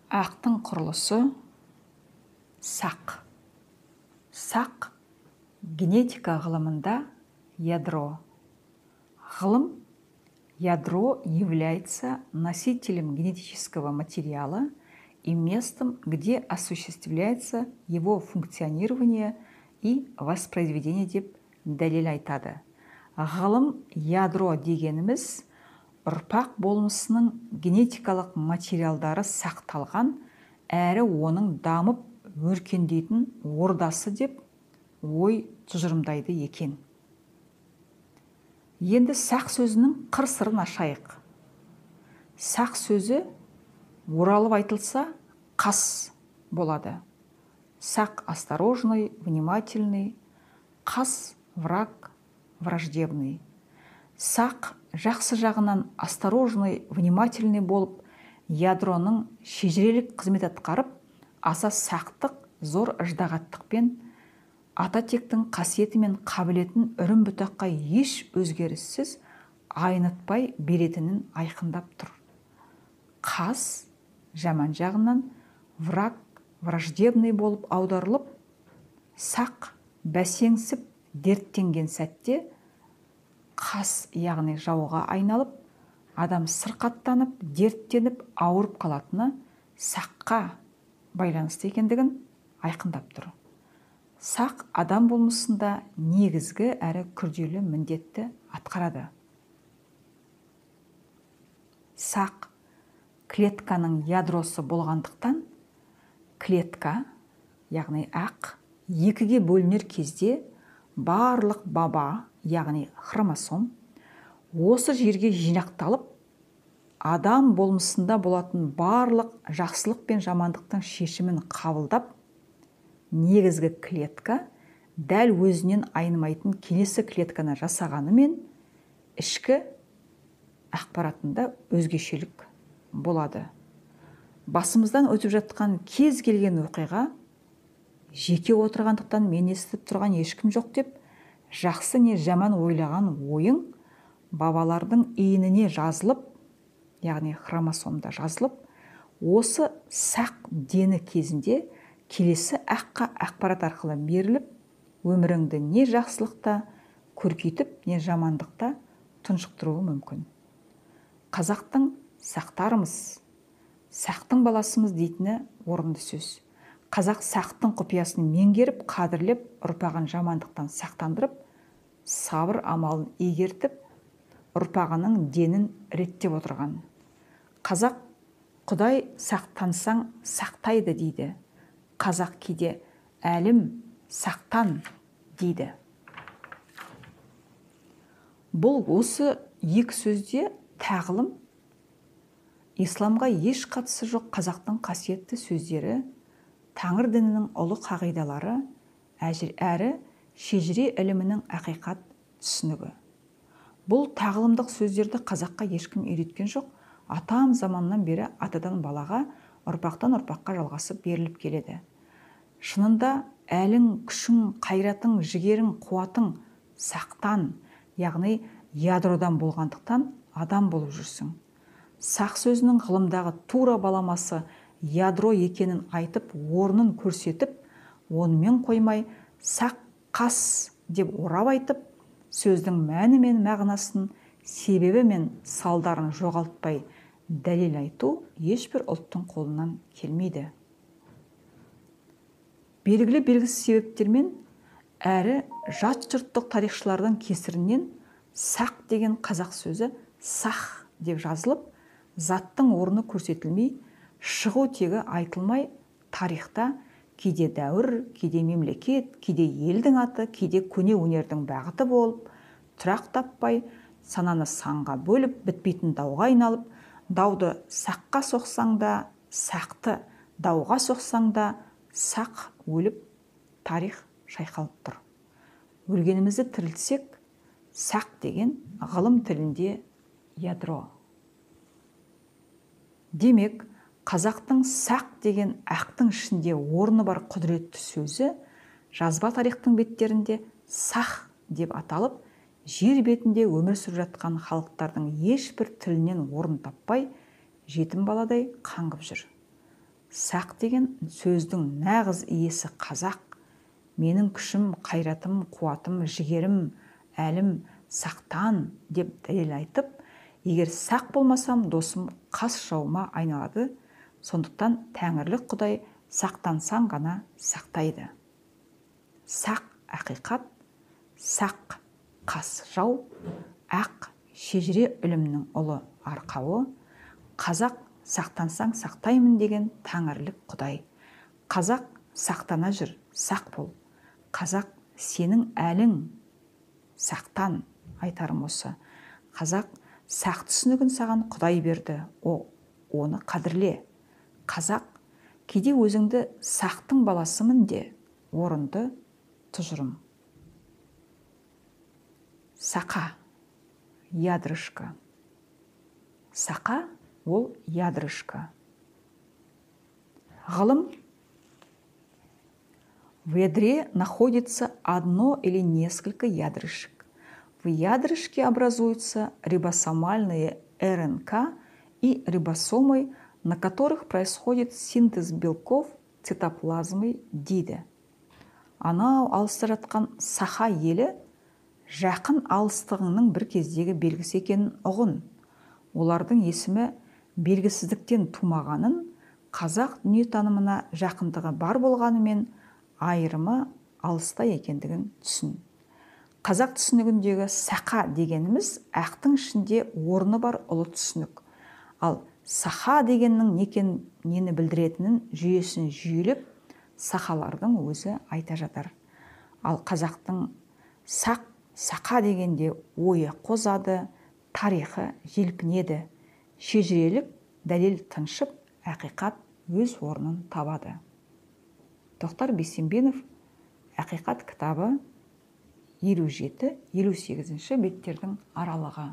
Ақтың құрылысы сақ. Сақ генетика ғылымында ядро. Ғылым ядро является носителем генетического материала и местом, где осуществляется его функционирование и воспроизведение деп дәлел айтады. Ғылым ядро дегеніміз ұрпақ болмысының генетикалық материалдары сақталған, әрі оның дамып өркендейтін ордасы деп ой тұжырымдайды екен. Енді сақ сөзінің қыр-сырын ашайық. Сақ сөзі оралып айтылса қас болады. Сақ осторожный, внимательный, қас враг, враждебный. Сақ жақсы жағынан осторожный, внимательный болып, ядроның шежірелік қызмет атқарып, аса сақтық, зор ыждағаттықпен, ата тектің қасиеті мен қабілетін үрім бұтаққа еш өзгеріссіз айнытпай беретінін айқындап тұр. Қас жаман жағынан, враг, враждебный болып аударылып, сақ бәсеңсіп дерттенген сәтте қас яғни жауға айналып, адам сырқаттанып, дерттеніп, ауырып қалатыны саққа байланысты екендігін айқындап тұр. Сақ адам болмысында негізгі әрі күрделі міндетті атқарады. Сақ клетканың ядросы болғандықтан, клетка, яғни ақ, екіге бөлінер кезде барлық баба, яғни хромосом, осы жерге жинақталып, адам болмысында болатын барлық жақсылық пен жамандықтың шешімін қабылдап, негізгі клетка дәл өзінен айнымайтын келесі клетканы жасағанымен, ішкі ақпаратында өзгешелік болады. Басымыздан өтіп жатқан кез келген оқиға жеке отырғандықтан мен естіп тұрған ешкім жоқ деп, жақсы не жаман ойлаған ойың бабалардың иініне жазылып, яғни хромосомда жазылып, осы сақ дені кезінде келесі аққа ақпарат арқылы беріліп, өміріңді не жақсылықта көркейтіп, не жамандықта тұншықтыруы мүмкін. Қазақтың сақтарымыз, сақтың баласымыз дейтіні орынды сөз. Қазақ сақтың құпиясын меңгеріп, қадірлеп, ұрпағын жамандықтан сақтандырып, сабыр амалын игертіп, ұрпағының денін реттеп отырған. Қазақ Құдай сақтансаң сақтайды дейді. Қазақ кейде әлім сақтан дейді. Бұл осы екі сөзде тағылым исламға еш қатысы жоқ қазақтың қасиетті сөздері, Тәңір дінінің ұлы қағидалары, әрі шежіре ілімінің ақиқат түсінігі. Бұл тағылымдық сөздерді қазаққа ешкім үйреткен жоқ, атам заманнан бері атадан балаға, ұрпақтан ұрпаққа жалғасып беріліп келеді. Шынында әлің, күшің, қайратың, жігерің, қуатың сақтан, яғни ядродан болғандықтан адам болып жүрсің. Сақ сөзінің ғылымдағы тура баламасы ядро екенін айтып, орнын көрсетіп, онымен қоймай, сақ қас деп орап айтып, сөздің мәні мен мағынасын, себебі мен салдарын жоғалтпай дәлел айту ешбір ұлттың қолынан келмейді. Белгілі белгісіз себептермен әрі жат жұрттық тарихшылардың кесірінен сақ деген қазақ сөзі сақ деп жазылып, заттың орны көрсетілмей, шығу тегі айтылмай, тарихта кейде дәуір, кейде мемлекет, кейде елдің аты, кейде көне өнердің бағыты болып, тұрақ таппай, сананы санға бөліп, бітпейтін дауға айналып, дауды саққа соқсаң да, сақты дауға соқсаң да, сақ өліп, тарих шайқалып тұр. Өлгенімізді тірілтсек, сақ деген ғылым тілінде ядро. Демек, қазақтың сақ деген ақтың ішінде орны бар құдіретті сөзі жазба тарихтың беттерінде сақ деп аталып, жер бетінде өмір сүріп жатқан халықтардың ешбір тілінен орын таппай, жетім баладай қаңғып жүр. Сақ деген сөздің нағыз иесі қазақ. Менің күшім, қайратым, қуатым, жігерім, әлім, сақтан деп дәлел айтып, егер сақ болмасам, досым қас жауыма айналады. Сондықтан Тәңірлік Құдай сақтансаң ғана сақтайды. Сақ ақиқат, сақ қас жау, ақ шежіре үлімнің ұлы арқауы, қазақ сақтансаң сақтаймын деген Тәңірлік Құдай. Қазақ сақтана жүр, сақ бол. Қазақ сенің әлің, сақтан айтарым осы. Қазақ сақ түсінігін саған Құдай берді, оны қадірле. Қазақ кейде өзіңді сақтың баласымын де, орынды тұжырым. Сақа, ядрышко. Сақа ол ядрышко. Ғылым. В ядре находится одно или несколько ядрышек. В ядрышке образуются рибосомальные РНК и рибосомы, на которых происходит синтез белков цитоплазмы дейді. Анау алыста жатқан сақа елі жақын алыстығының бір кездегі белгісі екенін ұғын. Олардың есімі белгісіздіктен тумағанын, қазақ дүниетанымына жақындығы бар болғанымен айырымы алыста екендігін түсін. Қазақ түсінігіндегі сақа дегеніміз ақтың ішінде орны бар ұлы түсінік. Ал саха дегеннің нені білдіретінін жүйесін жүйелеп, сақалардың өзі айта жатар. Ал қазақтың сақа дегенде ойы қозады, тарихы желпінеді, шежірелік дәлел тыншып, ақиқат өз орнын табады. Тоқтар Бейсенбинов, Ақиқат кітабы 57-58 беттердің аралығы.